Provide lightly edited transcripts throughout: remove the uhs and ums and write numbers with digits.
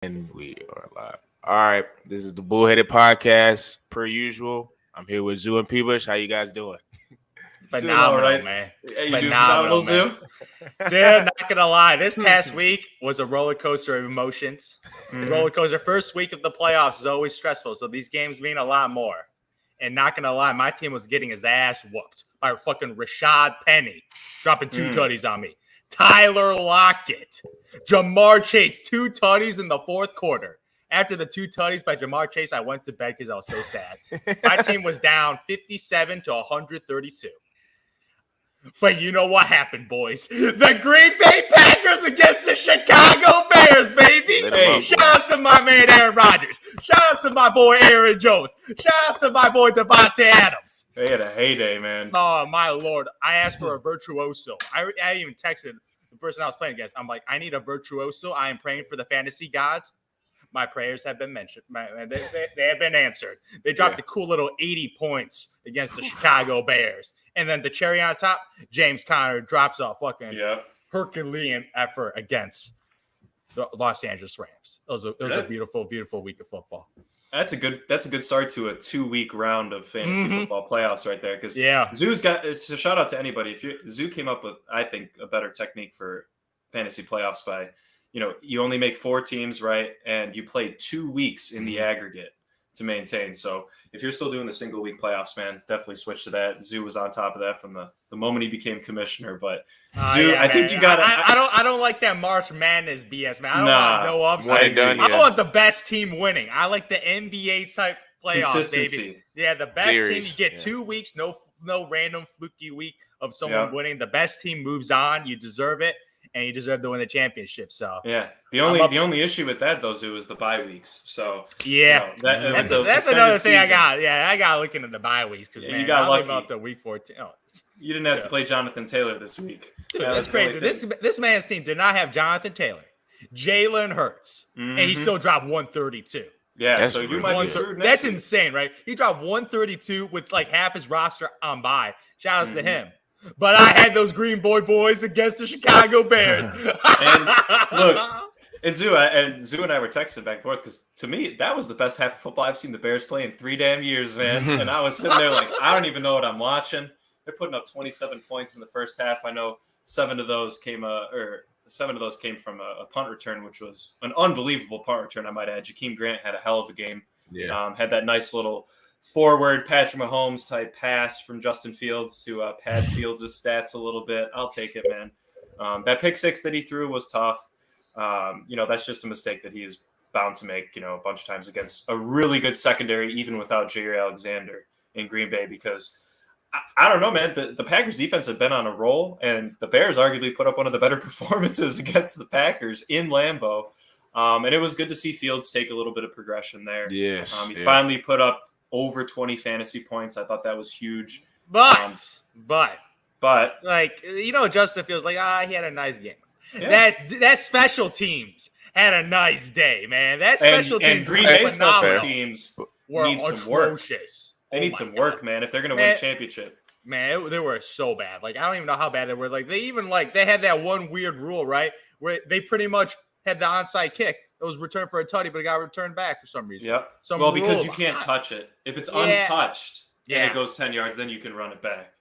And we are live. All right, this is the Bullheaded Podcast. Per usual, I'm here with Zoo and Peebush. How you guys doing? Doing all right, man. Hey, you doing phenomenal, Zoo? Dude, not gonna lie, this past week was a roller coaster of emotions. Roller coaster. First week of the playoffs is always stressful, so these games mean a lot more. And not gonna lie, my team was getting his ass whooped by fucking Rashad Penny dropping two tutties on me. Tyler Lockett, Jamar Chase, two tutties in the fourth quarter. After the two tutties by Jamar Chase, I went to bed because I was so sad. My team was down 57 to 132. But you know what happened, boys? The Green Bay Packers against the Chicago Bears, baby. Hey, shout out to my man Aaron Rodgers. Shout out to my boy Aaron Jones. Shout out to my boy Devontae Adams. They had a heyday, man. Oh, my Lord. I asked for a virtuoso. I even texted the person I was playing against. I'm like, I need a virtuoso. I am praying for the fantasy gods. My prayers have been mentioned. They have been answered. They dropped a cool little 80 points against the Chicago Bears. And then the cherry on top, James Conner drops a fucking Herculean effort against the Los Angeles Rams. It was a beautiful, beautiful week of football. That's a good start to a 2-week round of fantasy football playoffs right there. Because Zoo's got it's a shout out to anybody. Zoo came up with, I think, a better technique for fantasy playoffs by, you only make 4 teams, right? And you play 2 weeks in the aggregate to maintain. So if you're still doing the single week playoffs, man, definitely switch to that. Zoo was on top of that from the moment he became commissioner. But Zoo, I think you got it. I don't like that March Madness BS, man. I don't want no upset. I want the best team winning. I like the NBA type playoffs, consistency. Baby. Yeah, the best team. You get 2 weeks, no random fluky week of someone winning. The best team moves on. You deserve it. And you deserve to win the championship. So the only issue with that though, Zoo, is the bye weeks. So that's another thing I got. Yeah, I got to look into the bye weeks because you got lucky up to week 14. Oh. You didn't have to play Jonathan Taylor this week. Dude, that's crazy. This man's team did not have Jonathan Taylor, Jalen Hurts, and he still dropped 132. Yeah, that's so you might be screwed. That's insane, right? He dropped 132 with like half his roster on bye. Shout outs to him. But I had those Green Boys against the Chicago Bears. And look, Zoo and I were texting back and forth because to me, that was the best half of football I've seen the Bears play in 3 damn years, man. And I was sitting there like, I don't even know what I'm watching. They're putting up 27 points in the first half. I know 7 of those came from a punt return, which was an unbelievable punt return, I might add. Jakeem Grant had a hell of a game. Yeah. Had that nice little forward Patrick Mahomes type pass from Justin Fields to pad Fields' stats a little bit. I'll take it, man. That pick 6 that he threw was tough. That's just a mistake that he is bound to make, a bunch of times against a really good secondary, even without Jair Alexander in Green Bay, because I don't know, man. The Packers defense had been on a roll, and the Bears arguably put up one of the better performances against the Packers in Lambeau. And it was good to see Fields take a little bit of progression there. Yes. He finally put up over 20 fantasy points. I thought that was huge. But like, Justin feels like, he had a nice game. Yeah. That special teams had a nice day, man. That special teams and Green Bay special teams need some work. They need some work, man, if they're going to win a championship. Man, they were so bad. Like, I don't even know how bad they were. Like, they had that one weird rule, right, where they pretty much had the onside kick. It was returned for a tutty, but it got returned back for some reason. Yep. Because you can't touch it. If it's untouched and it goes 10 yards, then you can run it back.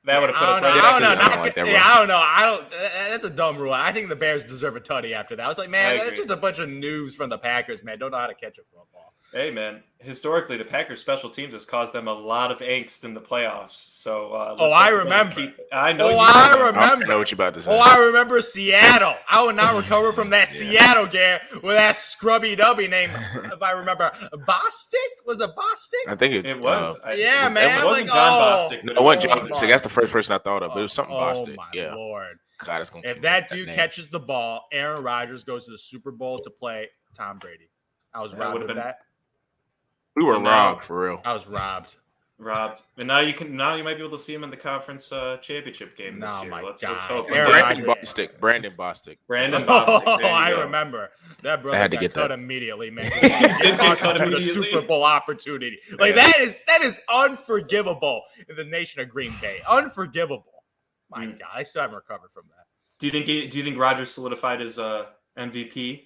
That would have put us right I don't know. That's a dumb rule. I think the Bears deserve a tutty after that. I was like, man, that's just a bunch of news from the Packers, man. Don't know how to catch a football. Hey, man. Historically, the Packers' special teams has caused them a lot of angst in the playoffs. So, I remember. I know. I remember. I know what you're about to say. I remember Seattle. I would not recover from that Seattle game with that scrubby dubby name. If I remember, Bostic, was it Bostic? I think it was. Man. It wasn't John Bostic. No, it wasn't John Bostic. That's the first person I thought of, but it was something Bostic. My Lord. God, it's gonna if that dude catches the ball, Aaron Rodgers goes to the Super Bowl to play Tom Brady. I was robbed of that. We were robbed for real. I was robbed. And now you might be able to see him in the conference championship game this year. Let's hope. Brandon Bostic. I remember that brother had to got get cut that immediately, man. He got cut the Super Bowl opportunity. Like that is unforgivable in the nation of Green Bay. Unforgivable. My God, I still haven't recovered from that. Do you think Rodgers solidified his MVP?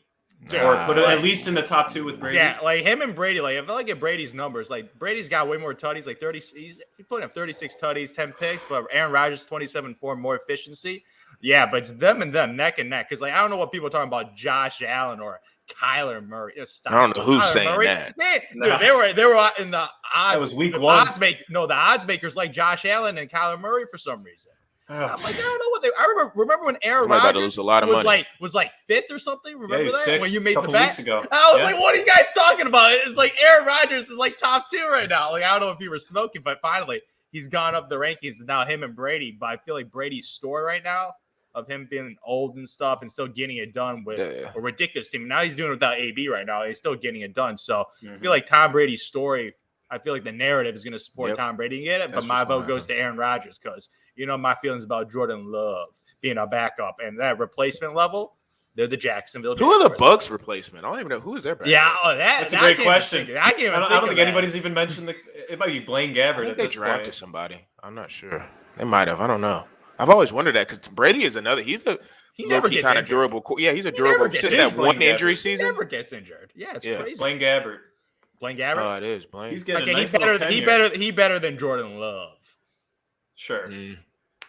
or put it at least in the top 2 with Brady. Yeah, like him and Brady. Like I feel like at Brady's numbers, like Brady's got way more tutties, like 30. He's putting up 36 tutties, 10 picks, but Aaron Rodgers 27-4 more efficiency. Yeah, but it's them and them neck and neck. Because like I don't know what people are talking about Josh Allen or Kyler Murray. I don't know who's saying Murray. that. They were in the odds. That was week 1. The odds makers like Josh Allen and Kyler Murray for some reason. I'm like, I don't know what they. I remember when Aaron Rodgers lose a lot of money. was like 5th or something. Remember that sixth, when you made the bet? weeks ago. I was like, what are you guys talking about? It's like Aaron Rodgers is like top 2 right now. Like I don't know if he was smoking, but finally he's gone up the rankings. Now him and Brady. But I feel like Brady's story right now of him being old and stuff and still getting it done with a ridiculous team. Now he's doing it without AB right now. He's still getting it done. So I feel like Tom Brady's story. I feel like the narrative is going to support Tom Brady and get it, but my vote goes to Aaron Rodgers because you know my feelings about Jordan Love being a backup and that replacement level. They're the Jacksonville. Who are the Bucs replacement? I don't even know who is their backup. Yeah, that's a great question. I don't think anybody's even mentioned it might be Blaine Gabbert. I think they drafted somebody. I'm not sure. They might have. I don't know. I've always wondered that because Brady is another. He's a low-key kind of durable. Yeah, he's a durable. Since that one injury season, he never gets injured. Yeah, it's crazy. It's Blaine Gabbert. Blaine Gabbert. Oh, it is Blaine. He's getting a nice little tenure. He better than Jordan Love. Sure.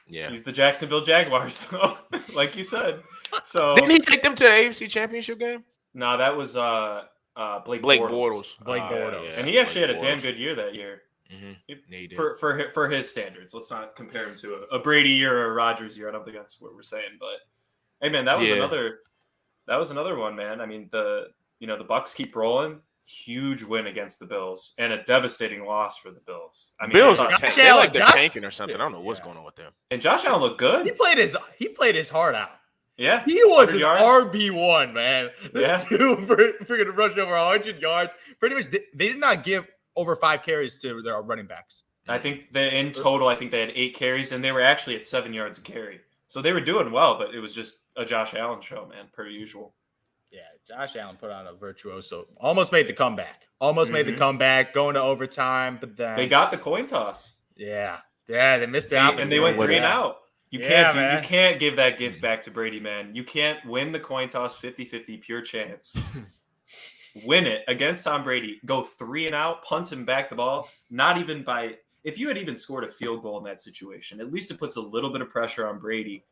Yeah. He's the Jacksonville Jaguars, though, like you said. So didn't he take them to the AFC Championship game? No, that was Blake Bortles. Blake Bortles. And he actually had a damn good year that year. Mm-hmm. For his standards. Let's not compare him to a Brady year or a Rodgers year. I don't think that's what we're saying. But hey, man, that was another one, man. I mean, the Bucs keep rolling. Huge win against the Bills and a devastating loss for the Bills. I mean, Bills are they're tanking or something. I don't know what's going on with them. And Josh Allen looked good. He played his heart out. Yeah, he was an RB1, man. This dude freaking rushed over 100 yards. Pretty much, they did not give over 5 carries to their running backs. I think in total, I think they had 8 carries, and they were actually at 7 yards a carry. So they were doing well, but it was just a Josh Allen show, man, per usual. Yeah, Josh Allen put on a virtuoso. Almost made the comeback. Going to overtime, but then they got the coin toss. Yeah, they missed the opportunity. And they went 3 and out. You can't give that gift back to Brady, man. You can't win the coin toss 50-50 pure chance. Win it against Tom Brady. Go 3 and out, punt him back the ball. Not even by if you had even scored a field goal in that situation, at least it puts a little bit of pressure on Brady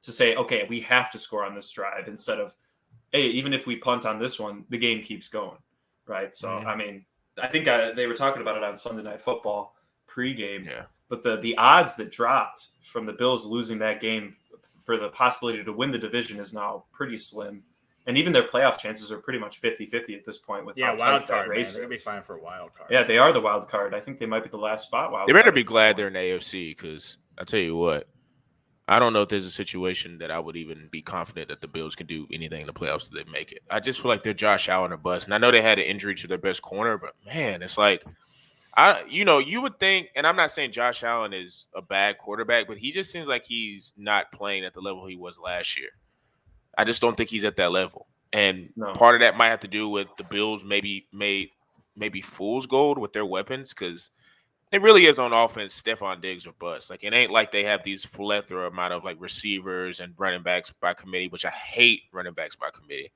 to say, okay, we have to score on this drive instead of, hey, even if we punt on this one, the game keeps going, right? So, I mean, I think they were talking about it on Sunday Night Football pregame. Yeah. But the odds that dropped from the Bills losing that game for the possibility to win the division is now pretty slim. And even their playoff chances are pretty much 50-50 at this point. With wild card race, they're gonna be fine for a wild card. Yeah, they are the wild card. I think they might be the last spot. They better be glad they're in the AFC because I'll tell you what, I don't know if there's a situation that I would even be confident that the Bills can do anything in the playoffs that they make it. I just feel like they're Josh Allen or bust. And I know they had an injury to their best corner, but man, it's like you would think, and I'm not saying Josh Allen is a bad quarterback, but he just seems like he's not playing at the level he was last year. I just don't think he's at that level. And part of that might have to do with the Bills maybe fool's gold with their weapons because it really is on offense, Stephon Diggs or bust. Like, it ain't like they have these plethora amount of, like, receivers and running backs by committee, which I hate running backs by committee.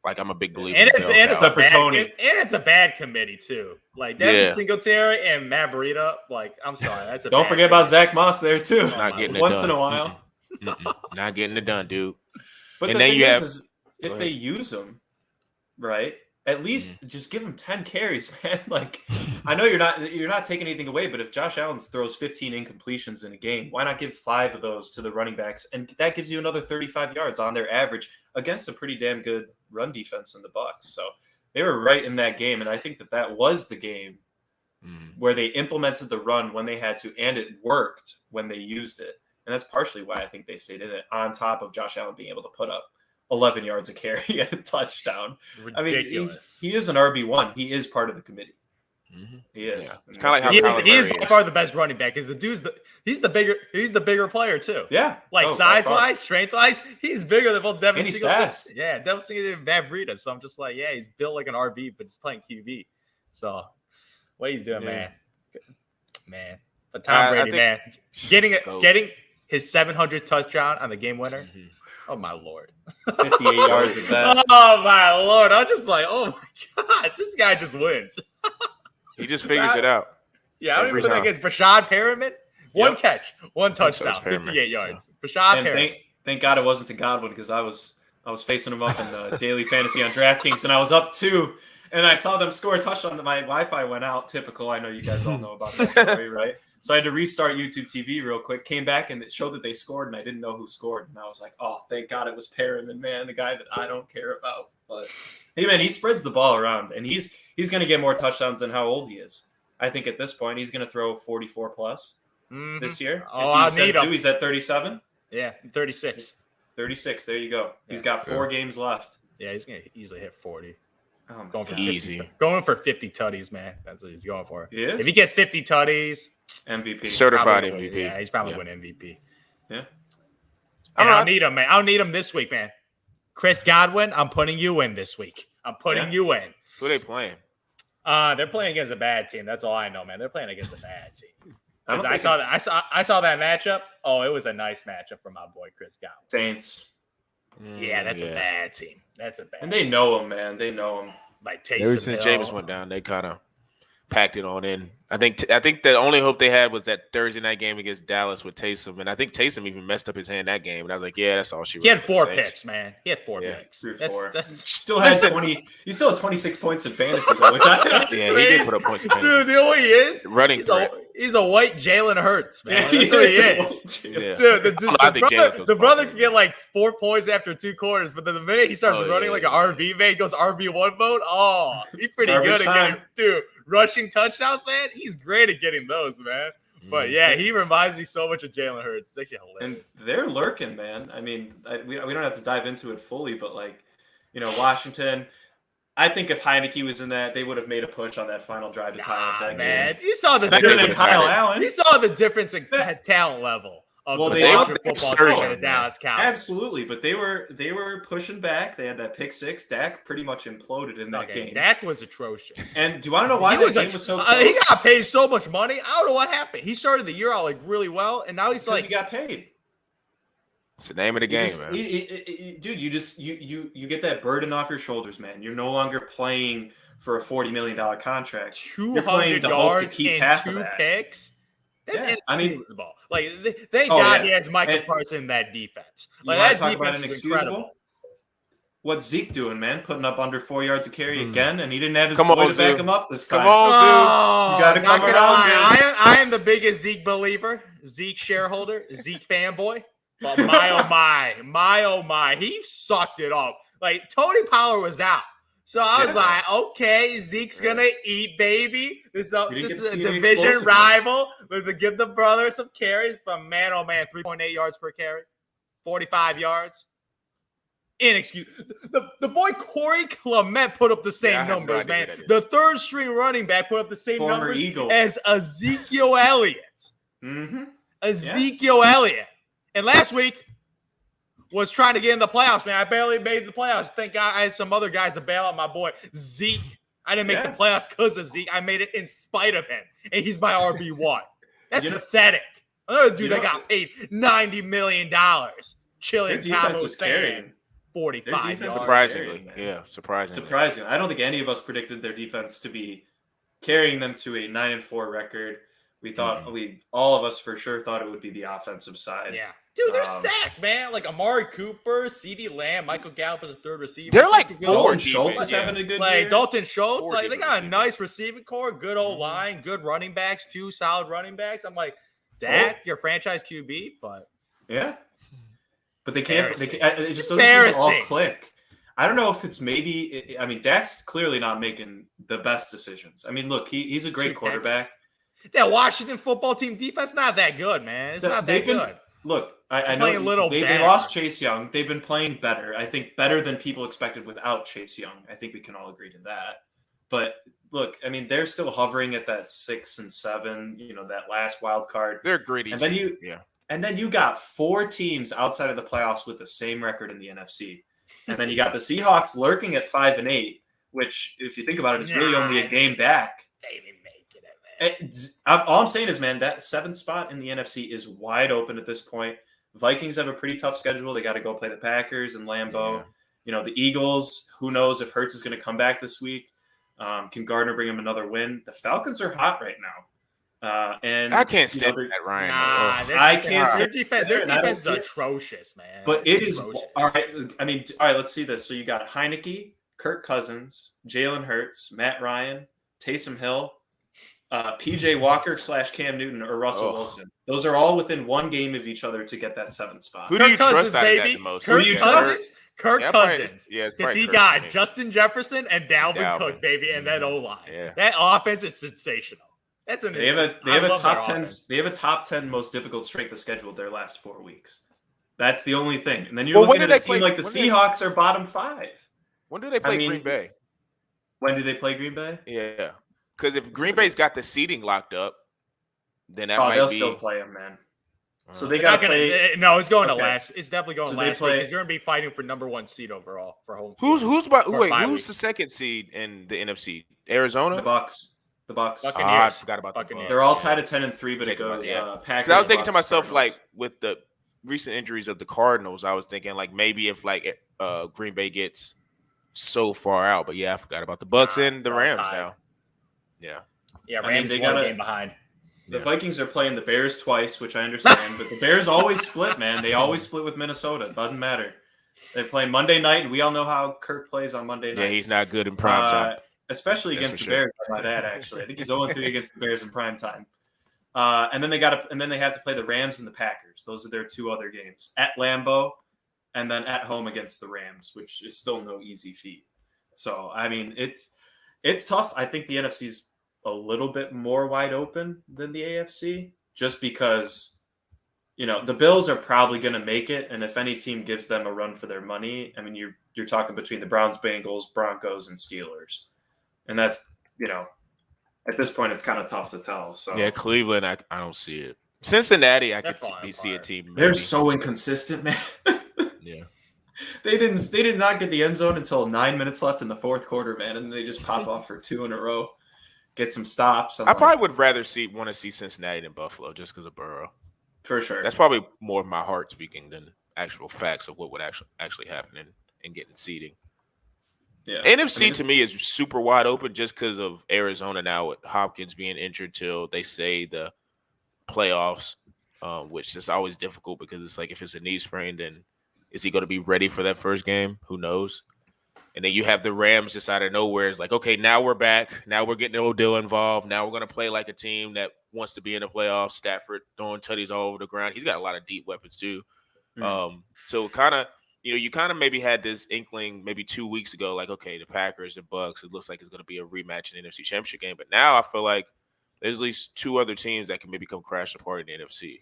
Like, I'm a big believer in it's a bad committee, too. Like, Devin Singletary and Matt Breida, like, I'm sorry. That's a Don't forget about Zach Moss there, too. Not getting it once done. In a while. Not getting it done, dude. But and the then thing you have, is if they use them, right, at least just give them 10 carries, man. Like, I know you're not taking anything away, but if Josh Allen throws 15 incompletions in a game, why not give 5 of those to the running backs? And that gives you another 35 yards on their average against a pretty damn good run defense in the Bucs. So they were right in that game, and I think that was the game where they implemented the run when they had to, and it worked when they used it. And that's partially why I think they stayed in it, on top of Josh Allen being able to put up 11 yards a carry and a touchdown. Ridiculous. I mean, he is an RB1. He is part of the committee. He is. Yeah. It's kind of like how he is by far the best running back because the dude's he's the bigger player too. Yeah. Like size wise, strength wise, he's bigger than both Devin Singletary. Fast. Yeah, Devin Singletary and Matt Breida. So I'm just like, yeah, he's built like an RB, but he's playing QB. So what he's doing, man. But Tom Brady, man, getting his 700th touchdown on the game winner. Oh my lord. 58 yards at that. Oh my lord. I was just like, oh my god, this guy just wins. He just figures it out. Yeah, I don't Every even think time. it's Brashad Perriman. One Yep. catch, one I think so, touchdown, it's Perriman. 58 yards. Brashad And Perriman. thank God it wasn't to Godwin because I was facing him up in the daily fantasy on DraftKings and I was up 2 and I saw them score a touchdown. My Wi-Fi went out. Typical. I know you guys all know about that story, right? So I had to restart YouTube TV real quick. Came back and it showed that they scored and I didn't know who scored. And I was like, oh, thank God it was Perriman, man, the guy that I don't care about. But hey, man, he spreads the ball around and he's going to get more touchdowns than how old he is. I think at this point he's going to throw 44 plus. This year. Oh, if I he's need him. He's at 37. Yeah, 36. 36. There you go. He's Yeah. got 4 games left. Yeah, he's gonna easily hit 40. Oh my Going for God. 50 Easy. going for 50 tutties, man. That's what he's going for. He is? If he gets 50 tutties, MVP. Certified probably MVP. win. Yeah, he's probably Yeah. win MVP. Yeah. And All I right. need him, man. I don't need him this week, man. Chris Godwin, I'm putting you in this week. I'm putting you in. Who they playing? They're playing against a bad team. That's all I know, man. They're playing against a bad team. I don't I think saw it's that. I saw that matchup. Oh, it was a nice matchup for my boy Chris Godwin. Saints. Yeah, that's a bad team. That's a bad. And they team. know him, man. They know him. Like Ever Taysom since Hill. Jameis went down, they kind of packed it on in. I think the only hope they had was that Thursday night game against Dallas with Taysom, and I think Taysom even messed up his hand that game. And I was like, yeah, that's all she. He had wrote for 4 the Saints. picks, man. He had 4 Yeah. picks. 3 or That's- 4. that's- Still has 20. He still had 26 points in fantasy though. Which Yeah, he did put up points. In Dude, fantasy. you know what he is? Running He's threat. he's a white Jalen Hurts, man. Yeah, That's what he is. Yeah. Dude, I think Jalen goes the brother far, can get like 4 points after 2 quarters, but then the minute he starts Oh, running yeah, like yeah. an RB, man, he goes RB1 mode. Oh, he's pretty Garbage good at getting, time. dude, rushing touchdowns, man. He's great at getting those, man. But yeah, he reminds me so much of Jalen Hurts. It's actually And hilarious. they're lurking, man. I mean, we don't have to dive into it fully, but like, Washington. I think if Heineke was in that, they would have made a push on that final drive to tie up that Man, game. you saw the Better than difference. Kyle Allen. You saw the difference in talent level of Well, the they Washington are football surging, team and the man. Dallas Cowboys. Absolutely, but they were pushing back. They had that pick 6. Dak pretty much imploded in that Okay, game. Dak was atrocious. And do you want to know why that game was so close? He got paid so much money. I don't know what happened. He started the year out like really well, and now he's Because like, he got paid. It's the name of the You game, just- man. dude, you get that burden off your shoulders, man. You're no longer playing for a $40 million contract. You're playing 200 to hope to yards keep and half of 2 that. picks. That's Yeah, I mean- inexcusable. Like thank Oh, God yeah. he has Michael And- Parsons in that defense. You Like want that to talk about defense is inexcusable? incredible. What's Zeke doing, man? Putting up under 4 yards a carry again, and he didn't have his Come boy on, to back Zoo. him up this time. Come on, Zoo. Oh, You gotta not come gonna around, lie. I am the biggest Zeke believer, Zeke shareholder, Zeke fanboy. But my oh my, he sucked it up. Like Tony Pollard was out, so I was Yeah. like, okay, Zeke's gonna eat, baby. This You didn't is get to a see the division explosiveness. rival. Let's give the brother some carries. But man, oh man, 3.8 yards per carry, 45 yards. Inexcusable. The boy Corey Clement put up the Yeah, I same have no numbers, idea man. who that is. The third string running back put up the same Former numbers Eagle. as Ezekiel Elliott. Mm-hmm. Ezekiel Elliott. And last week was trying to get in the playoffs, man. I barely made the playoffs. Thank God I had some other guys to bail out my boy Zeke. I didn't make the playoffs because of Zeke. I made it in spite of him. And he's my RB1. That's You know- pathetic. Another dude you that know- got paid $90 million. Chilling Their defense Cabo is Sand, carrying. 45 Their defense yards. is Surprisingly, man. yeah, surprisingly. Surprising. I don't think any of us predicted their defense to be carrying them to a 9-4 record. We thought all of us for sure thought it would be the offensive side. Yeah. Dude, they're Um, stacked, man. Like Amari Cooper, CeeDee Lamb, Michael Gallup is a third receiver. They're like Something four Dalton goes- Schultz is yeah. having a good Like year. Dalton Schultz, Four like they different got a receivers. nice receiving core, good old line, good running backs, 2 solid running backs. I'm like, Dak, your franchise QB, but Yeah. But they can't. It just doesn't seem to all Embarrassing. click. I don't know if it's maybe. I mean, Dak's clearly not making the best decisions. I mean, look, he's a great 2 picks. quarterback. that Washington football team defense not that good, man. It's not that They've been- good. Look, I They're know playing a little they better. lost Chase Young. They've been playing better. I think better than people expected without Chase Young. I think we can all agree to that. But look, I mean, they're still hovering at that 6 and 7. That last wild card. They're greedy. And then team. Yeah. And then you got 4 teams outside of the playoffs with the same record in the NFC. And then you got the Seahawks lurking at 5-8, which, if you think about it, is really only a game back. They didn't make it, man. All I'm saying is, man, that 7th spot in the NFC is wide open at this point. Vikings have a pretty tough schedule. They got to go play the Packers and Lambeau. Yeah. You know, the Eagles, who knows if Hurts is going to come back this week. Can Gardner bring him another win? The Falcons are hot right now. And I can't stand that Ryan. I can't Their stand defense is atrocious, man. But it is all right. I mean, all right. Let's see this. So you got Heineke, Kirk Cousins, Jalen Hurts, Matt Ryan, Taysom Hill, PJ Walker / Cam Newton or Russell Wilson. Those are all within one game of each other to get that 7th spot. Who do you trust out of that the most? Who do you trust? Kirk Cousins. Because he got Justin Jefferson and Dalvin Cook, baby, and that O-line. Yeah. That offense is sensational. That's an They have a top 10. They have a top 10 most difficult strength of schedule their last 4 weeks. That's the only thing. And then you're looking at a team like the Seahawks are bottom 5. When do they play Green Bay? When do they play Green Bay? Yeah. Because if Green Bay's got the seating locked up, then that might they'll be. still play them, man. So they got to play. No, it's going to last. It's definitely going to last week because you're going to be fighting for number 1 seed overall for home. Who's the 2nd seed in the NFC? Arizona? The Bucks. Buccaneers. I forgot about the Bucks. They're all tied at 10-3, but it goes Packers. I was thinking to myself, Cardinals. like, with the recent injuries of the Cardinals, I was thinking, like, maybe if, like, Green Bay gets so far out. But, I forgot about the Bucks and the Rams now. Yeah. Yeah, Rams they got a game behind. The Vikings are playing the Bears twice, which I understand, but the Bears always split, man. They always split with Minnesota. It doesn't matter. They play Monday night, and we all know how Kirk plays on Monday night. Yeah, he's not good in prime time. Especially against the Bears. By that, actually, I think he's 0-3 against the Bears in prime time. And then they have to play the Rams and the Packers. Those are their 2 other games at Lambeau, and then at home against the Rams, which is still no easy feat. So I mean, it's tough. I think the NFC's a little bit more wide open than the AFC, just because, the Bills are probably going to make it. And if any team gives them a run for their money, I mean, you're talking between the Browns, Bengals, Broncos, and Steelers. And that's, at this point, it's kind of tough to tell. So yeah, Cleveland, I don't see it. Cincinnati, I could see a team. Maybe. They're so inconsistent, man. Yeah. They did not get the end zone until 9 minutes left in the 4th quarter, man. And they just pop off for 2 in a row. Get some stops. I probably would rather want to see Cincinnati than Buffalo just because of Burrow. For sure. That's probably more of my heart speaking than actual facts of what would actually happen in getting seeding. Yeah. NFC to me is super wide open just because of Arizona now with Hopkins being injured till they say the playoffs, which is always difficult because it's like if it's a knee sprain, then is he going to be ready for that first game? Who knows? And then you have the Rams just out of nowhere. It's like, okay, now we're back. Now we're getting Odell involved. Now we're going to play like a team that wants to be in the playoffs. Stafford throwing tutties all over the ground. He's got a lot of deep weapons too. So kind of, you kind of maybe had this inkling maybe 2 weeks ago, like, okay, the Packers and Bucks, it looks like it's going to be a rematch in the NFC Championship game. But now I feel like there's at least 2 other teams that can maybe come crash apart in the NFC.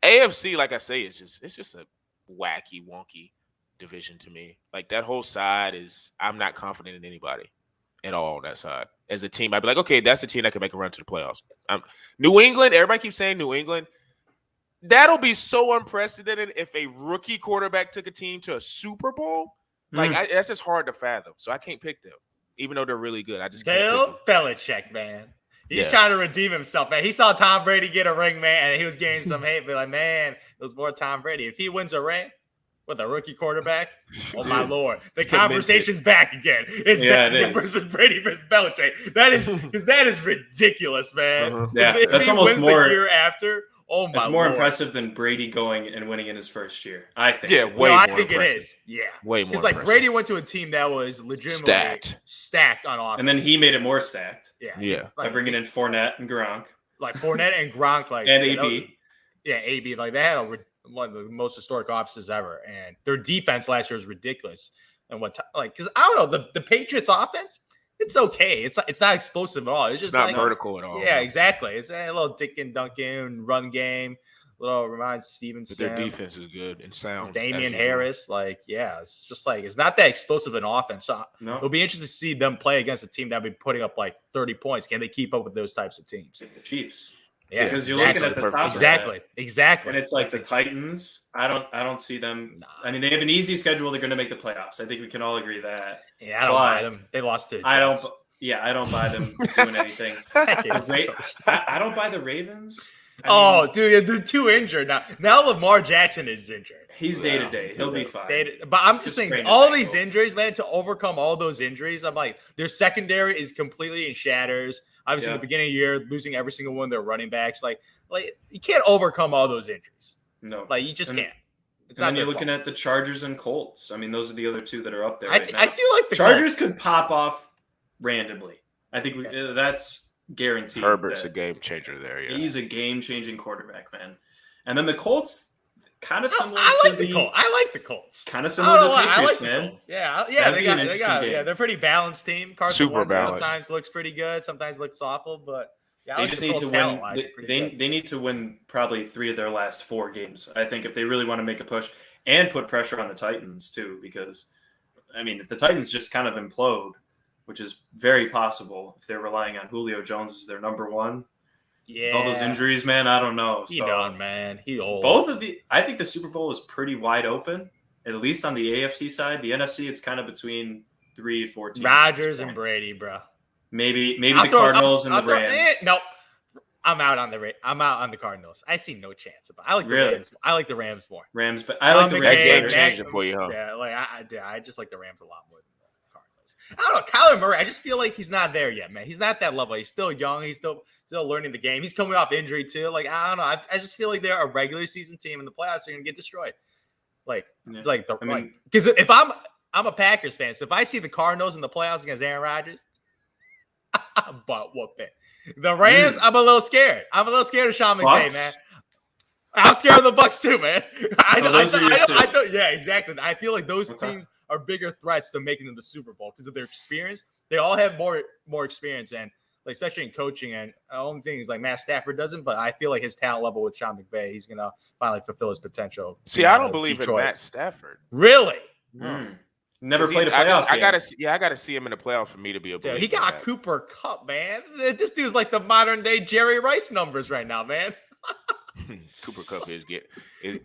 AFC, like I say, it's just a wacky, wonky division to me. Like that whole side I'm not confident in anybody at all on that side. As a team, I'd be like, okay, that's a team that can make a run to the playoffs. New England, everybody keeps saying New England. That'll be so unprecedented if a rookie quarterback took a team to a Super Bowl. Like that's just hard to fathom. So I can't pick them, even though they're really good. I just can't pick them. Belichick, man. He's trying to redeem himself, man. He saw Tom Brady get a ring, man, and he was getting some hate. But like, man, it was more Tom Brady. If he wins a ring with a rookie quarterback, oh my Lord, the conversation's back again. It's back versus Brady versus Belichick. That is ridiculous, man. Yeah, if that's he almost wins more. The year after. Oh my! It's more Lord. impressive than Brady going and winning in his first year. I think. Yeah, I think it is. Yeah, way more. Because like Brady went to a team that was legitimately stacked on offense, and then he made it more stacked. Yeah. By bringing in Fournette and Gronk, like Fournette and Gronk, like and AB. AB. Like they had one of the most historic offenses ever, and their defense last year was ridiculous. And because I don't know the Patriots offense. It's okay. It's not explosive at all. It's just not like, vertical at all. Yeah, exactly. It's a little Dick and Duncan run game. Reminds Stevenson. But their defense is good and sound. Damian Harris, it's just like it's not that explosive an offense. So it'll be interesting to see them play against a team that'll be putting up like 30 points. Can they keep up with those types of teams? The Chiefs. Yeah, because you're looking at the top. Exactly. And it's like the Titans. I don't see them. Nah. I mean, they have an easy schedule. They're going to make the playoffs. I think we can all agree that. Yeah, I don't buy them. They lost to. I don't buy them doing anything. I don't buy the Ravens. Dude, they're too injured now. Now Lamar Jackson is injured. He's day to day. He'll be fine. But I'm just saying, sprained his all ankle. these injuries, man, to overcome all those injuries, I'm like, their secondary is completely in shatters. Obviously, in the beginning of the year, losing every single one of their running backs, like you can't overcome all those injuries. No, like you just can't. It's and then you're looking at the Chargers and Colts. I mean, those are the other two that are up there. I now. I do like the Chargers Colts. could pop off randomly. I think that's guaranteed. Herbert's a game changer there. Yeah, he's a game-changing quarterback, man. And then the Colts, kind of similar. I like the Colts. I like the Colts. Kind of similar to the Patriots, I like man. The Colts. Yeah, they got. They're pretty balanced team. Carson Super Wentz balanced. Sometimes looks pretty good. Sometimes looks awful, but yeah, they just need to win. They need to win probably 3 of their last 4 games. I think if they really want to make a push and put pressure on the Titans too, because I mean, if the Titans just kind of implode, which is very possible if they're relying on Julio Jones as their number one. Yeah. With all those injuries, man, I don't know. He done, man. He old. I think the Super Bowl is pretty wide open, at least on the AFC side. The NFC, it's kind of between 3 or 4 teams. Rodgers and Brady, bro. Maybe the Cardinals and the Rams. Nope. I'm out on the Cardinals. I see no chance. I like the Rams. I like the Rams more. But I like the Rams. That game changed it for you, huh? Yeah, I just like the Rams a lot more than the Cardinals. I don't know. Kyler Murray, I just feel like he's not there yet, man. He's not that level. He's still young. He's still learning the game. He's coming off injury too. Like, I don't know. I just feel like they're a regular season team, and the playoffs are gonna get destroyed. Because if I'm a Packers fan, so if I see the Cardinals in the playoffs against Aaron Rodgers, I'm butt whooping. The Rams, I'm a little scared. I'm a little scared of Sean McVay, man. I'm scared of the Bucks too, man. Yeah, exactly. I feel like those teams are bigger threats to making it to the Super Bowl because of their experience. They all have more experience, and like, especially in coaching. And the only thing is like Matt Stafford doesn't, but I feel like his talent level with Sean McVay, he's gonna finally fulfill his potential. See, I don't believe in Matt Stafford. Really? Never played a playoff game. I gotta see him in the playoffs for me to be able to. He got Cooper Kupp, man. This dude's like the modern day Jerry Rice numbers right now, man. Cooper Kupp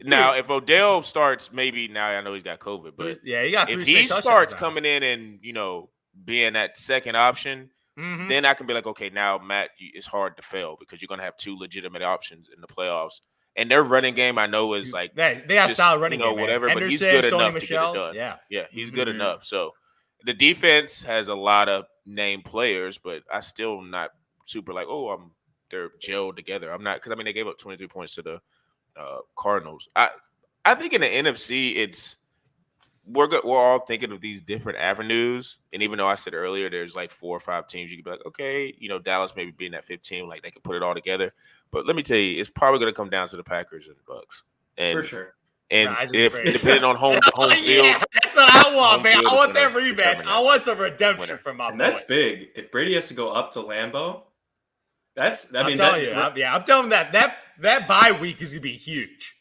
now. If Odell starts, maybe now I know he's got COVID, but he got. If he starts coming in and being that second option, then I can be like, okay, now Matt, it's hard to fail because you're gonna have 2 legitimate options in the playoffs. And their running game, I know, is like they got solid running game, whatever, Henderson, but he's good Sony enough Michel, to get it done. Yeah, he's good enough. So the defense has a lot of named players, but I still not super like, they're gelled together. I'm not, because they gave up 23 points to the Cardinals. I think in the NFC, we're all thinking of these different avenues. And even though I said earlier, there's like 4 or 5 teams, you could be like, okay, Dallas maybe being that 15, like they could put it all together. But let me tell you, it's probably going to come down to the Packers and the Bucks. And, for sure. And depending on home field, that's what I want, man. I want that rematch. I want some redemption from my boy. That's big. If Brady has to go up to Lambeau, I'm telling you that bye week is gonna be huge.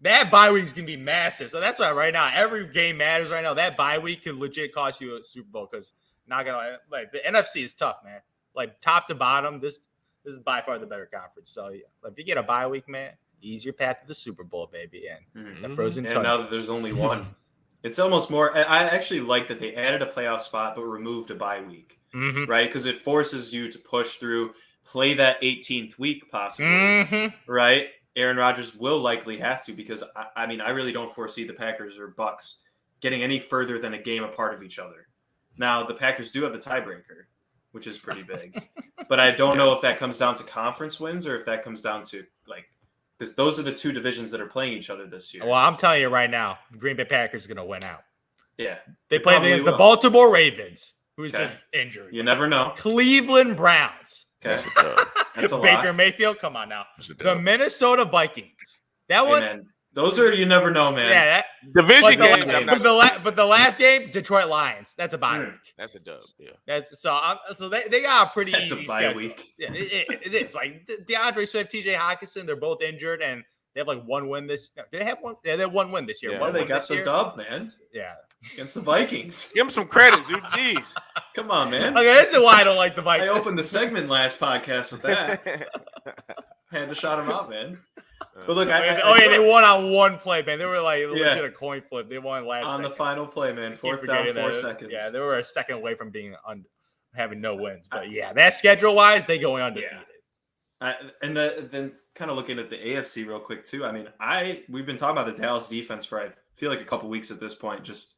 That bye week is gonna be massive. So that's why right now every game matters. Right now, that bye week could legit cost you a Super Bowl because not gonna like the NFC is tough, man. Like top to bottom, this is by far the better conference. So if you get a bye week, man, easier path to the Super Bowl, baby. And the frozen. And now that there's only one, it's almost more. I actually like that they added a playoff spot but removed a bye week, right? Because it forces you to push through, play that 18th week possibly, right? Aaron Rodgers will likely have to because I really don't foresee the Packers or Bucks getting any further than a game apart of each other. Now the Packers do have the tiebreaker, which is pretty big, but I don't know if that comes down to conference wins or if that comes down to because those are the 2 divisions that are playing each other this year. Well, I'm telling you right now, the Green Bay Packers are going to win out. Yeah, they play against the Baltimore Ravens, who's just injured. You never know. Cleveland Browns. Okay. That's a Baker lot. Mayfield, come on now. The Minnesota Vikings. That one. Man. Those are, you never know, man. Yeah, division games. But the last game, Detroit Lions. That's a bye week. That's a dub. Yeah. That's so they got a pretty That's easy a bye schedule. week. Yeah, it is. Like DeAndre Swift, TJ Hawkinson, they're both injured and they have like 1 win this. They have one. Yeah, they have 1 win this year. Yeah, they got the dub, man. Yeah, against the Vikings. Give them some credit, dude. Jeez, come on, man. Okay, this is why I don't like the Vikings. I opened the segment last podcast with that. Had to shout him out, man. But look, they won on 1 play, man. They were like legit a coin flip. They won last on second. the final play, man. 4th down, 4 seconds. Yeah, they were a second away from being having no wins. But yeah, that schedule wise, they going undefeated. Then kind of looking at the AFC real quick too. I mean, we've been talking about the Dallas defense for I feel like a couple weeks at this point. Just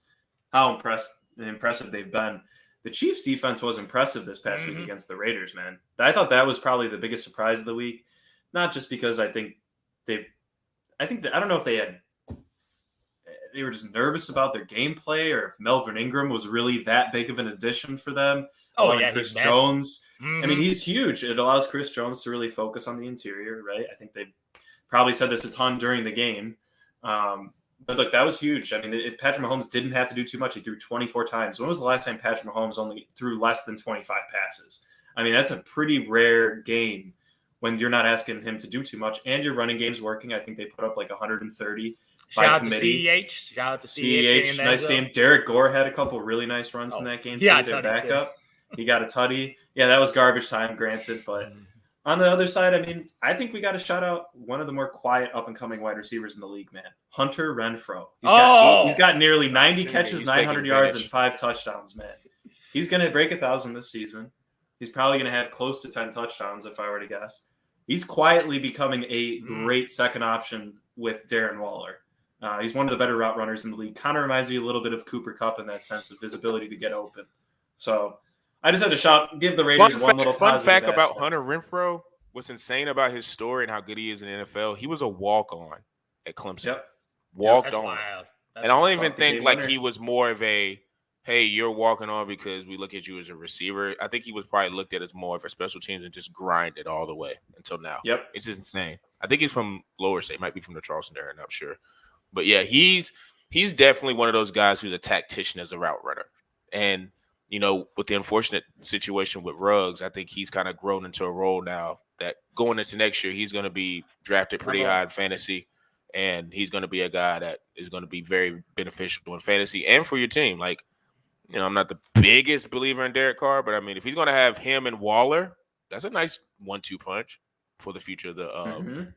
how impressive they've been. The Chiefs defense was impressive this past week against the Raiders, man. I thought that was probably the biggest surprise of the week. Not just because I don't know if they were just nervous about their gameplay or if Melvin Ingram was really that big of an addition for them. Chris Jones. I mean, he's huge. It allows Chris Jones to really focus on the interior, right? I think they probably said this a ton during the game. But look, that was huge. I mean, Patrick Mahomes didn't have to do too much. He threw 24 times. When was the last time Patrick Mahomes only threw less than 25 passes? I mean, that's a pretty rare game when you're not asking him to do too much and your running game's working. I think they put up like 130 by committee. Shout out to CEH. Nice game. Derek Gore had a couple really nice runs in that game too. Their backup. He got a tutty. Yeah, that was garbage time, granted. But on the other side, I mean, I think we got to shout out one of the more quiet up-and-coming wide receivers in the league, man. Hunter Renfrow. He's got nearly 90 catches, 900 yards, and 5 touchdowns, man. He's going to break 1,000 this season. He's probably going to have close to 10 touchdowns, if I were to guess. He's quietly becoming a great second option with Darren Waller. He's one of the better route runners in the league. Kind of reminds me a little bit of Cooper Kupp in that sense of his ability to get open. So I just had to give the Raiders one little fun fact about Hunter Renfrow. What's insane about his story and how good he is in the NFL, he was a walk-on at Clemson. Yep. Walked on. And I don't even think like he was more of a, hey, you're walking on because we look at you as a receiver. I think he was probably looked at as more of a special teams and just grinded all the way until now. Yep. It's just insane. I think he's from Lower State. Might be from the Charleston area. I'm not sure. But, yeah, he's definitely one of those guys who's a tactician as a route runner. And, you know, with the unfortunate situation with Ruggs, I think he's kind of grown into a role now that going into next year, he's going to be drafted pretty high in fantasy. And he's going to be a guy that is going to be very beneficial in fantasy and for your team. Like, you know, I'm not the biggest believer in Derek Carr, but I mean, if he's going to have him and Waller, that's a nice 1-2 punch for the future of the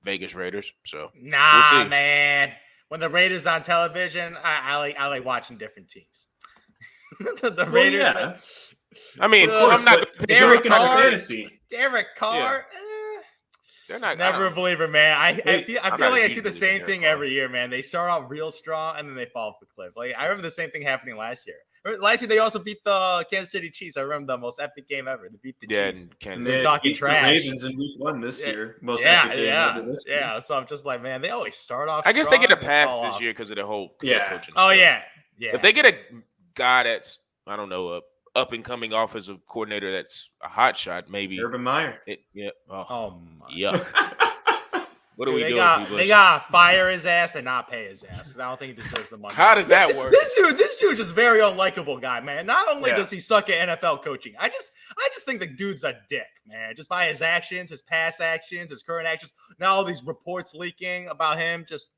Vegas Raiders. So we'll see. Man, when the Raiders on television, I like watching different teams. The Raiders. Yeah. I mean, I'm not Derek Carr. Fantasy. Derek Carr. Yeah. They're not never a believer, man. I feel like I see the same thing Carr. every year, man. They start out real strong and then they fall off the cliff. Like I remember the same thing happening last year. Last year they also beat the Kansas City Chiefs. I remember the most epic game ever. They beat the Chiefs. And they talking trash. The Ravens in week 1 this year. Most epic game ever this year. Yeah. So I'm just like, man, they always start off. I guess they get a pass this year because of the whole coaching. Oh stuff. Yeah. If they get a guy that's, I don't know, a up and coming offensive coordinator that's a hot shot, maybe Urban Meyer. Yeah. What are we doing? They got to fire his ass and not pay his ass because I don't think he deserves the money. How does that work? This dude is very unlikable guy, man. Not only does he suck at NFL coaching, I just think the dude's a dick, man. Just by his actions, his past actions, his current actions. Now all these reports leaking about him, just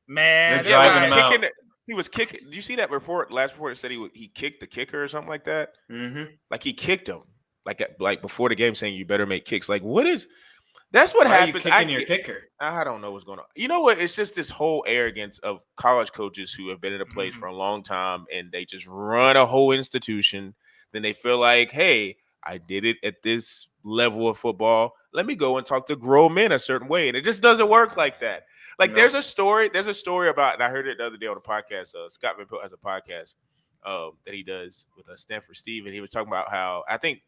man. They're driving him out. He was kicking. Did you see that report? Last report said he kicked the kicker or something like that. Mm-hmm. Like he kicked him, like before the game, saying you better make kicks. Like what is? That's what happens. Are you kicking your kicker? I don't know what's going on. You know what? It's just this whole arrogance of college coaches who have been in a place for a long time and they just run a whole institution. Then they feel like, hey, I did it at this level of football. Let me go and talk to grown men a certain way. And it just doesn't work like that. Like there's a story about, and I heard it the other day on a podcast. Scott Van Pelt has a podcast that he does with Stanford Steve, and he was talking about how I think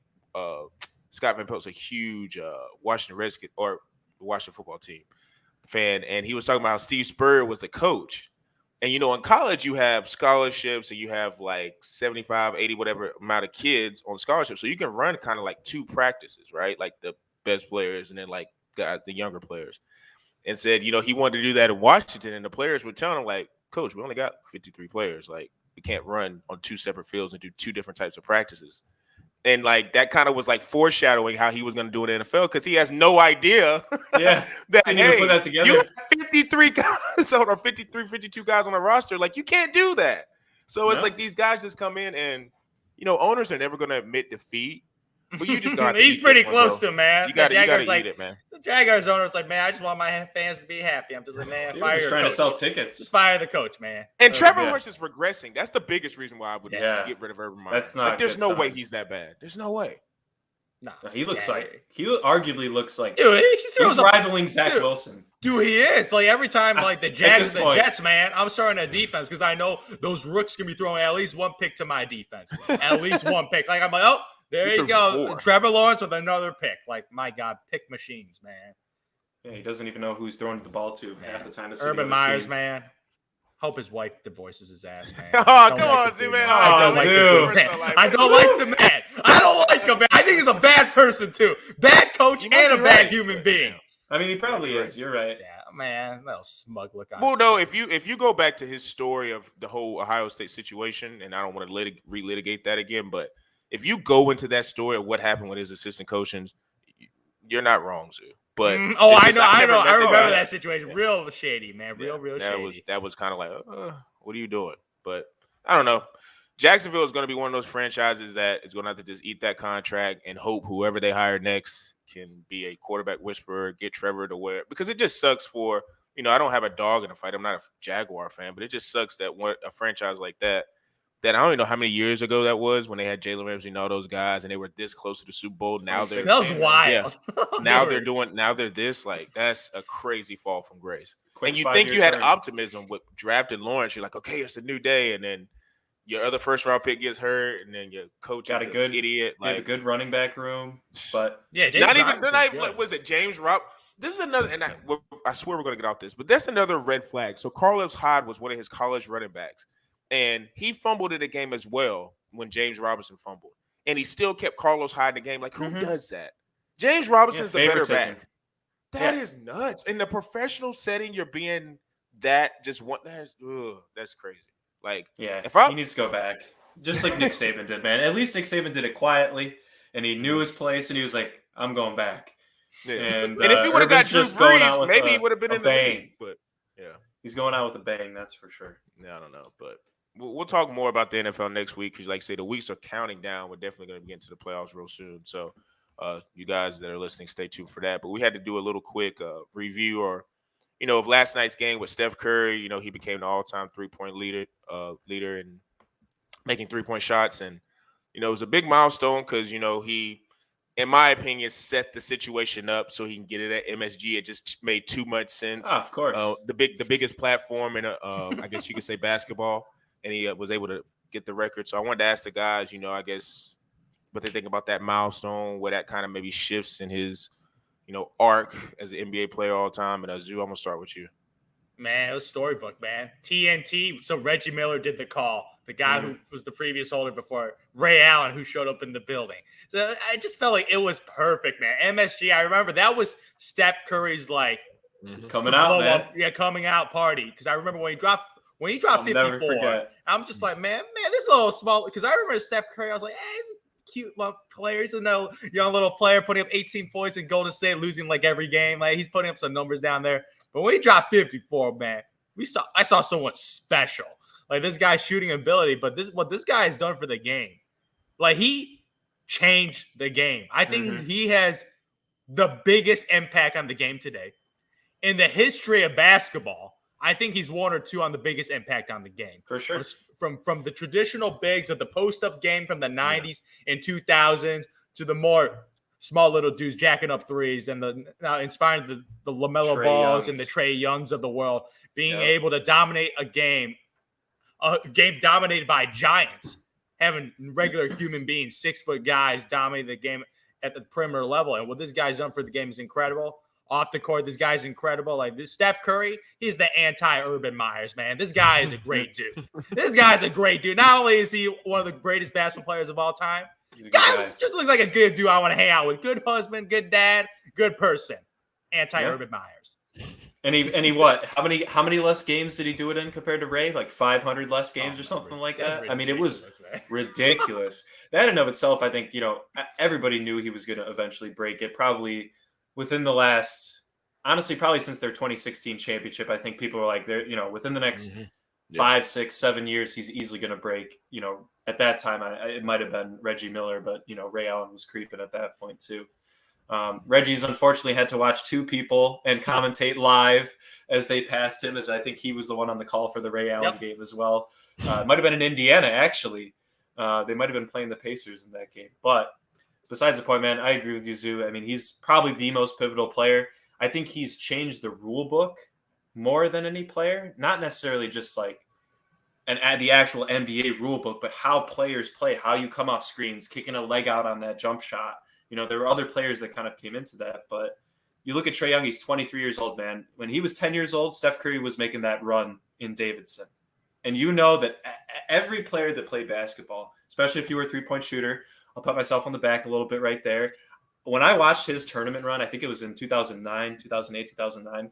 Scott Van Pelt's a huge Washington Redskins or Washington football team fan, and he was talking about how Steve Spurrier was the coach. And, you know, in college, you have scholarships and you have like 75, 80, whatever amount of kids on scholarships. So you can run kind of like 2 practices, right? Like the best players and then like the younger players. And said, you know, he wanted to do that in Washington. And the players would tell him, like, Coach, we only got 53 players. Like, we can't run on 2 separate fields and do 2 different types of practices. And, like, that kind of was, like, foreshadowing how he was going to do it in the NFL because he has no idea that, hey, put that together. You have 53 guys or 53, 52 guys on the roster. Like, you can't do that. So it's like these guys just come in and, you know, owners are never going to admit defeat. But you just got he's pretty close to, man. You got to eat it, man. The Jaguars owner's like, man, I just want my fans to be happy. I'm just like, man, fire just trying to sell tickets. Just fire the coach, man. And Trevor Lawrence is regressing. That's the biggest reason why I would get rid of Urban Meyer. That's not. Like, there's no way he's that bad. There's no way. Nah, He looks he arguably looks like dude, he's rivaling Zach Wilson. Dude, he is. Like every time like the Jags and the point. Jets, man, I'm starting a defense because I know those rooks can be throwing at least one pick to my defense. At least one pick. Like I'm like, oh, there you go. 4. Trevor Lawrence with another pick. Like, my God, pick machines, man. Yeah, he doesn't even know who he's throwing the ball to half the time. Urban Myers, man. Hope his wife divorces his ass, man. Oh, come on, Zoo, man. I don't like the man. I don't like the man. I don't like him, man. I think he's a bad person, too. Bad coach and a bad human being. I mean, he probably is. You're right. Yeah, man. That was smug look on Well, no, if you go back to his story of the whole Ohio State situation, and I don't want to relitigate that again, but if you go into that story of what happened with his assistant coaches, you're not wrong, Zoo. But I remember that situation. Real shady, man. Real shady. That was kind of like, what are you doing? But I don't know. Jacksonville is going to be one of those franchises that is going to have to just eat that contract and hope whoever they hire next can be a quarterback whisperer, get Trevor to wear, because it just sucks for, I don't have a dog in the fight. I'm not a Jaguar fan, but it just sucks that a franchise like that I don't even know how many years ago that was when they had Jalen Ramsey and all those guys and they were this close to the Super Bowl. Now that was wild. Yeah. Now they're this, like, that's a crazy fall from grace. And you think you turn. had optimism with drafting Lawrence. You're like, okay, it's a new day. And then your other first round pick gets hurt, and then your coach is a good idiot. Like, a good running back room, but James was it James Rob? This is another, and I swear we're gonna get off this, but that's another red flag. So Carlos Hyde was one of his college running backs, and he fumbled in the game as well when James Robinson fumbled, and he still kept Carlos Hyde in the game. Like, who does that? James Robinson's the better back. That is nuts. In the professional setting, you're being that just one. That's crazy. Like, he needs to go back, just like Nick Saban did, man. At least Nick Saban did it quietly, and he knew his place, and he was like, "I'm going back." Yeah. And if he would have got Drew Brees, maybe he would have been in the league. But he's going out with a bang, that's for sure. Yeah, I don't know, but we'll talk more about the NFL next week because, like I say, the weeks are counting down. We're definitely going to get into the playoffs real soon. So, you guys that are listening, stay tuned for that. But we had to do a little quick review of last night's game with Steph Curry. He became the all-time three-point leader in making three-point shots. And, it was a big milestone because, he, in my opinion, set the situation up so he can get it at MSG. It just made too much sense. Of course. The biggest platform in, I guess you could say, basketball. And he was able to get the record. So I wanted to ask the guys, I guess, what they think about that milestone, where that kind of maybe shifts in his arc as an NBA player all the time. And Zoo, I'm gonna start with you. Man, it was storybook, man. TNT. So Reggie Miller did the call. The guy who was the previous holder before Ray Allen, who showed up in the building. So I just felt like it was perfect, man. MSG. I remember that was Steph Curry's it's coming out, man. Yeah, coming out party. Because I remember when he dropped 54. I'm just like, man, this little small. Because I remember Steph Curry. I was like, he's a cute little player. He's a young little player putting up 18 points in Golden State, losing like every game. Like, he's putting up some numbers down there. But when he dropped 54, man, I saw someone special. Like, this guy's shooting ability, but what this guy has done for the game, like, he changed the game. I think he has the biggest impact on the game today. In the history of basketball, I think he's one or two on the biggest impact on the game. For sure. From the traditional bigs of the post-up game from the 90s and 2000s to the more small little dudes jacking up threes and now inspiring the LaMelo Balls and the Trae Youngs of the world, being able to dominate a game dominated by giants, having regular human beings, 6-foot guys dominate the game at the perimeter level. And what this guy's done for the game is incredible. Off the court, this guy's incredible. Like, this Steph Curry, he's the anti-Urban Myers, man. This guy is a great dude. This guy's a great dude. Not only is he one of the greatest basketball players of all time, guy just looks like a good dude I want to hang out with. Good husband, good dad, good person. Anti-Urban Myers. And he what? How many less games did he do it in compared to Ray? Like 500 less games or something like that? I mean, it was ridiculous. That in and of itself, I think, everybody knew he was going to eventually break it. Probably within the last, honestly, probably since their 2016 championship, I think people were like, within the next 5, 6, 7 years, he's easily going to break. At that time, it might have been Reggie Miller, but, Ray Allen was creeping at that point too. Reggie's unfortunately had to watch two people and commentate live as they passed him, as I think he was the one on the call for the Ray Allen game as well. It might have been in Indiana, actually. They might have been playing the Pacers in that game. But besides the point, man, I agree with you, Zoo. I mean, he's probably the most pivotal player. I think he's changed the rule book more than any player, not necessarily just like the actual NBA rule book, but how players play, how you come off screens, kicking a leg out on that jump shot. There were other players that kind of came into that, but you look at Trae Young, he's 23 years old, man. When he was 10 years old, Steph Curry was making that run in Davidson. And you know that every player that played basketball, especially if you were a three-point shooter, I'll pat myself on the back a little bit right there. When I watched his tournament run, I think it was in 2009, 2008, 2009,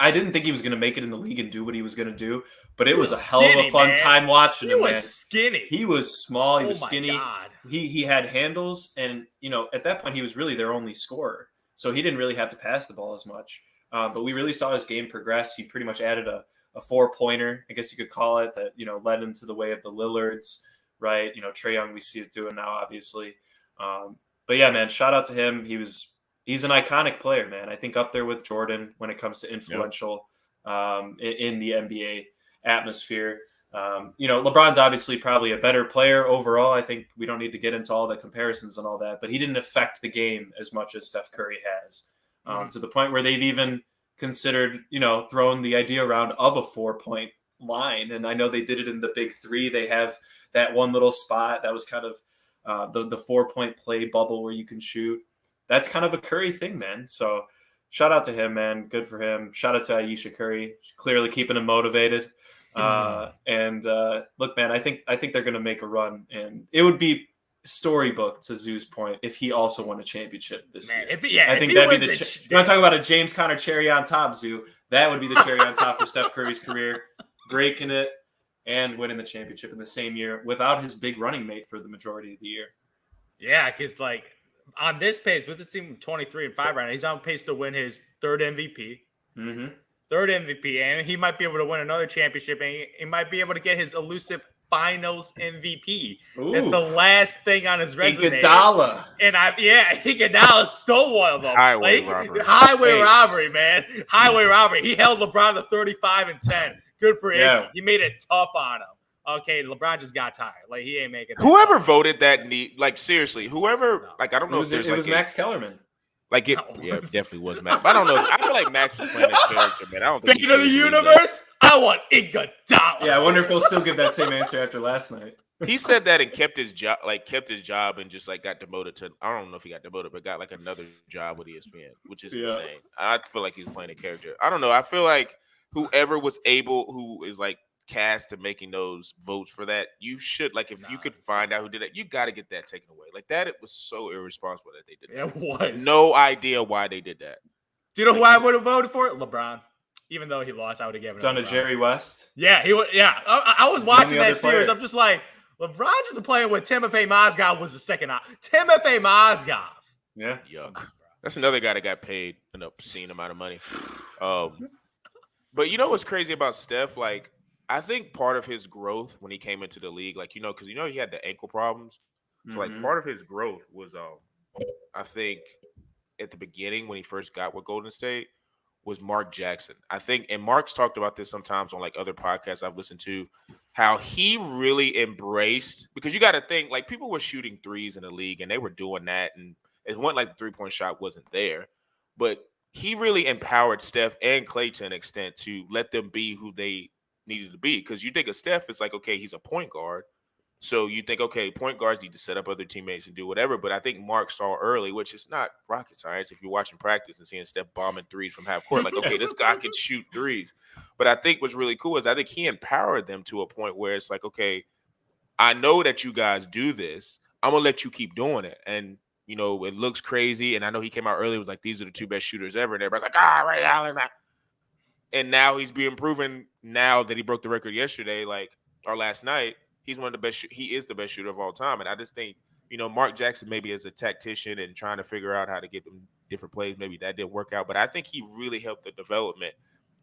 I didn't think he was going to make it in the league and do what he was going to do, but it was a hell of a fun time watching him, man. He was skinny. He was small. He was skinny. God. He had handles, and, at that point, he was really their only scorer. So he didn't really have to pass the ball as much. But we really saw his game progress. He pretty much added a four-pointer, I guess you could call it, that, led him to the way of the Lillards, right? Trae Young, we see it doing now, obviously. But yeah, man, shout out to him. He's an iconic player, man. I think up there with Jordan when it comes to influential in the NBA atmosphere. LeBron's obviously probably a better player overall. I think we don't need to get into all the comparisons and all that, but he didn't affect the game as much as Steph Curry has, to the point where they've even considered, throwing the idea around of a 4-point line. And I know they did it in the Big Three. They have that one little spot that was kind of the 4-point play bubble where you can shoot. That's kind of a Curry thing, man. So shout out to him, man. Good for him. Shout out to Ayesha Curry, clearly keeping him motivated. And look, man, I think they're going to make a run, and it would be storybook, to Zoo's point, if he also won a championship this year. I think that'd be you want to talk about a James Conner cherry on top, Zoo? That would be the cherry on top for Steph Curry's career, breaking it and winning the championship in the same year without his big running mate for the majority of the year. Yeah, because on this pace, with this team 23-5 right now, he's on pace to win his third MVP. Mm-hmm. Third MVP, and he might be able to win another championship, and he might be able to get his elusive Finals MVP. Ooh. That's the last thing on his resume. Iguodala. And Iguodala stole one of them. Highway robbery. Robbery, man. Highway robbery. He held LeBron to 35 and 10. Good for him. Yeah. He made it tough on him. Okay, LeBron just got tired. He ain't making it. Whoever voted that seriously, whoever, I don't know if there's it was Max Kellerman. Definitely was Max. But I don't know. I feel like Max was playing his character, man. I don't think Bane of the universe. I want Iguodala. Yeah, I wonder if he'll still give that same answer after last night. He said that and kept his job, and just got demoted to, I don't know if he got demoted, but got another job with ESPN, which is insane. I feel like he's playing a character. I don't know. I feel like whoever was able, who is cast to making those votes for that, you should if you could find out who did that, you got to get that taken away. It was so irresponsible that they did that. It was. No idea why they did that. Do you know who I would have voted for? LeBron. Even though he lost, I would have given it to Jerry West. Yeah, he would. Yeah, I was watching that series. I'm just like, LeBron just playing with Timofey Mozgov was the second option. Timofey Mozgov. Yeah. Yuck. That's another guy that got paid an obscene amount of money. But you know what's crazy about Steph? I think part of his growth when he came into the league, because he had the ankle problems. So part of his growth was, I think, at the beginning when he first got with Golden State, was Mark Jackson. I think, and Mark's talked about this sometimes on other podcasts I've listened to, how he really embraced, because you got to think people were shooting threes in the league and they were doing that, and it wasn't the 3-point shot wasn't there, but he really empowered Steph and Klay to an extent to let them be who they needed to be. Because you think of Steph, it's okay, he's a point guard. So you think, okay, point guards need to set up other teammates and do whatever. But I think Mark saw early, which is not rocket science if you're watching practice and seeing Steph bombing threes from half court, okay, this guy can shoot threes. But I think what's really cool is I think he empowered them to a point where it's okay, I know that you guys do this. I'm going to let you keep doing it. And, it looks crazy. And I know he came out early, was these are the two best shooters ever. And everybody's Ray Allen. And now he's being proven now that he broke the record yesterday, or last night. He's one of the best. He is the best shooter of all time. And I just think, Mark Jackson, maybe as a tactician and trying to figure out how to get them different plays, maybe that didn't work out. But I think he really helped the development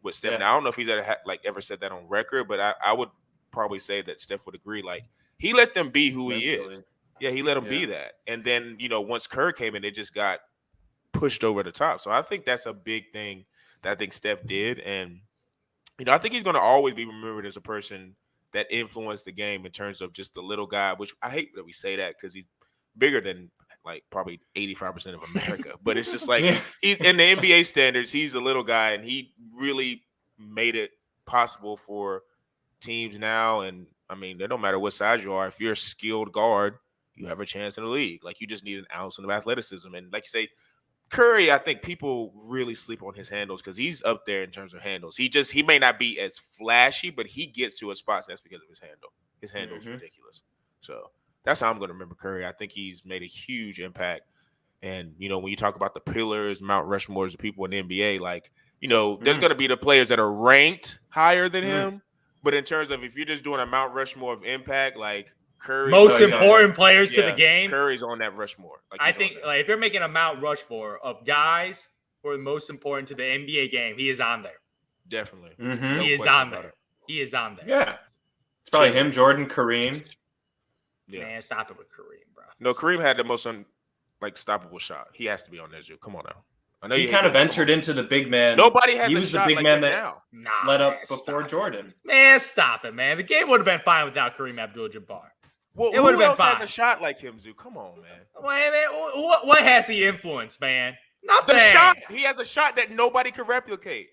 with Steph. Yeah. Now, I don't know if he's ever said that on record, but I would probably say that Steph would agree. He let them be who he is. Yeah, he let them be that. And then, once Kerr came in, it just got pushed over the top. So I think that's a big thing that I think Steph did. And, I think he's going to always be remembered as a person that influenced the game in terms of just the little guy, which I hate that we say that because he's bigger than like probably 85% of America. But it's just like he's in the NBA standards. He's a little guy, and he really made it possible for teams now. And I mean, it don't matter what size you are. If you're a skilled guard, you have a chance in the league. Like, you just need an ounce of athleticism. And like you say, Curry, I think people really sleep on his handles because he's up there in terms of handles. He may not be as flashy, but he gets to his spots. And that's because of his handle. His handle is ridiculous. So that's how I'm going to remember Curry. I think he's made a huge impact. And, you know, when you talk about the pillars, Mount Rushmores, the people in the NBA, like, you know, there's going to be the players that are ranked higher than him. But in terms of if you're just doing a Mount Rushmore of impact, like, Curry, most important players to the game. Curry's on that Rushmore. Like, I think, like, if you're making a Mount Rushmore of guys who are the most important to the NBA game, he is on there. Definitely, no he is on there. He is on there. Yeah, it's probably him, Jordan, Kareem. Yeah. Man, stop it with Kareem, bro. No, Kareem had the most stoppable shot. He has to be on there, Come on now. I know he kind of entered into the big man. Nobody has. He was the big man that led up before Jordan. Man, stop it, man. The game would have been fine without Kareem Abdul-Jabbar. Well, it would have been fine. Has a shot like him, Zoo? Come on, man. Wait, man. What has he influenced, man? Nothing. The shot. He has a shot that nobody can replicate.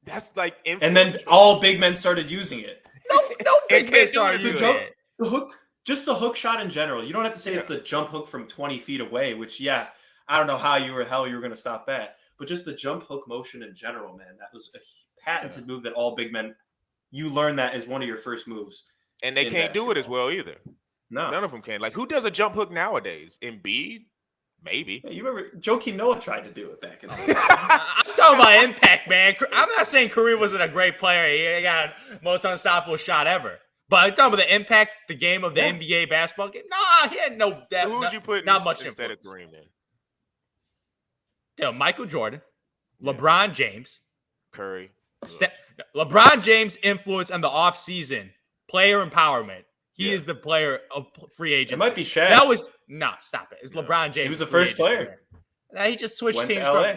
That's like and then all big men started using it. No big men started using it. The hook, just the hook shot in general. You don't have to say it's the jump hook from 20 feet away, which, I don't know how you were going to stop that. But just the jump hook motion in general, man, that was a patented move that all big men, you learn that as one of your first moves. And they can't do it as well either. No. None of them can. Like, who does a jump hook nowadays? Embiid? Maybe. Yeah, you remember Joakim Noah tried to do it back in the day. I'm talking about impact, man. I'm not saying Kareem wasn't a great player. He got most unstoppable shot ever. But I'm talking about the impact, the game of the NBA basketball game. Nah, he had no depth. Who would you put not much instead influence. of Kareem then? Michael Jordan, LeBron James, Curry. LeBron James' influence on the offseason, player empowerment. He is the player of free agency. It might be Shaq. That was stop it. It's LeBron James. He was the first player. He just switched Went teams to LA.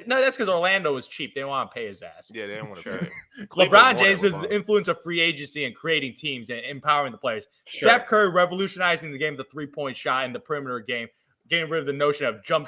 No, that's because Orlando was cheap. They didn't want to pay his ass. Yeah, they didn't want to pay. LeBron James is the influence of free agency and creating teams and empowering the players. Sure. Steph Curry revolutionizing the game of the three-point shot in the perimeter game, getting rid of the notion of jump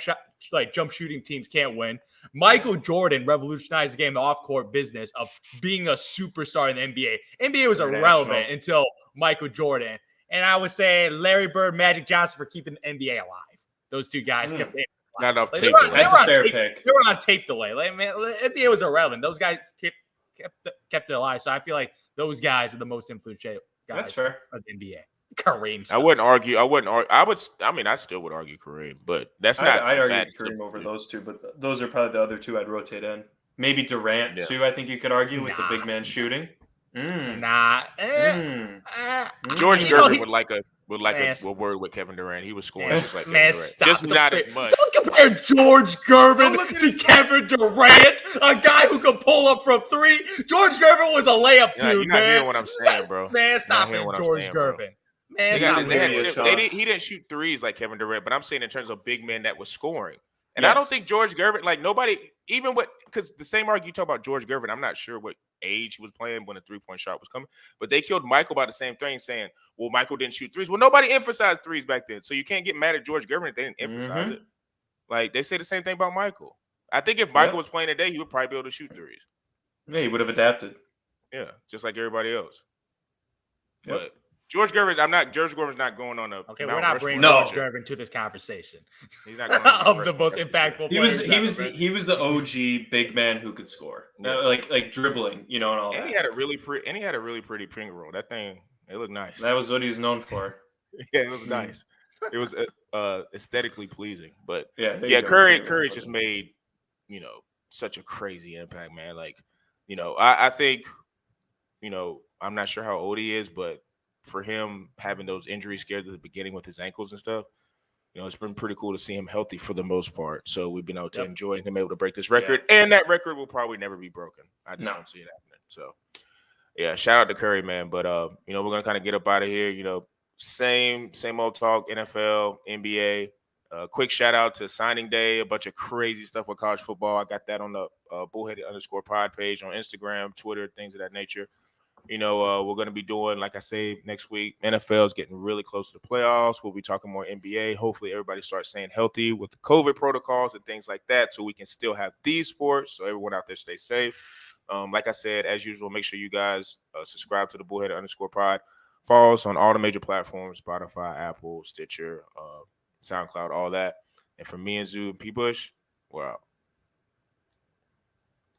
shooting teams can't win. Michael Jordan revolutionized the game of off-court business of being a superstar in the NBA. NBA was irrelevant until Michael Jordan. And I would say Larry Bird, Magic Johnson for keeping the NBA alive. Those two guys kept it. Not enough tape delay. That's a fair pick. They were on tape delay. Like, man, NBA was irrelevant. Those guys kept it alive. So I feel like those guys are the most influential guys That's fair. of the NBA. Kareem. I wouldn't argue. I still would argue Kareem, but that's not. I'd argue Kareem over those two, but those are probably the other two I'd rotate in. Maybe Durant too. I think you could argue with the big man shooting. George Gervin would like a word with Kevin Durant. He was scoring just like Kevin Durant. Just not as much. Don't compare George Gervin to Kevin Durant, a guy who can pull up from three. George Gervin was a layup dude, you're not hearing what I'm saying, bro. Man, stop it, George Gervin. Man, he didn't shoot threes like Kevin Durant, but I'm saying in terms of big men that was scoring. And I don't think George Gervin, like nobody, even because the same argument you talk about George Gervin, I'm not sure what age he was playing when the three-point shot was coming, but they killed Michael by the same thing, saying, well, Michael didn't shoot threes. Well, nobody emphasized threes back then, so you can't get mad at George Gervin if they didn't emphasize it. Like, they say the same thing about Michael. I think if Michael was playing today, he would probably be able to shoot threes. Yeah, he would have adapted. Yeah, just like everybody else. But George Gervin's not going on a. Okay, we're not bringing George Gervin to this conversation. He's not going on of the most impactful. He was the OG big man who could score, like dribbling, and all that. He had a really pretty finger roll. That thing, it looked nice. That was what he was known for. Yeah, it was nice. It was aesthetically pleasing, but Curry just made such a crazy impact, man. Like, I think, I'm not sure how old he is, but for him having those injury scares at the beginning with his ankles and stuff, it's been pretty cool to see him healthy for the most part. So we've been able to enjoy him able to break this record, and that record will probably never be broken. I just don't see it happening. So, shout out to Curry, man. But we're gonna kind of get up out of here. Same old talk. NFL, NBA. Quick shout out to signing day. A bunch of crazy stuff with college football. I got that on the Bullheaded_pod page on Instagram, Twitter, things of that nature. we're going to be doing, like I say, next week. NFL is getting really close to the playoffs. We'll be talking more NBA. Hopefully, everybody starts staying healthy with the COVID protocols and things like that, so we can still have these sports. So everyone out there stay safe. Like I said, as usual, make sure you guys subscribe to the Bullhead_pod. Follow us on all the major platforms: Spotify, Apple, Stitcher, SoundCloud, all that. And for me and Zoo and P. Bush, we're out.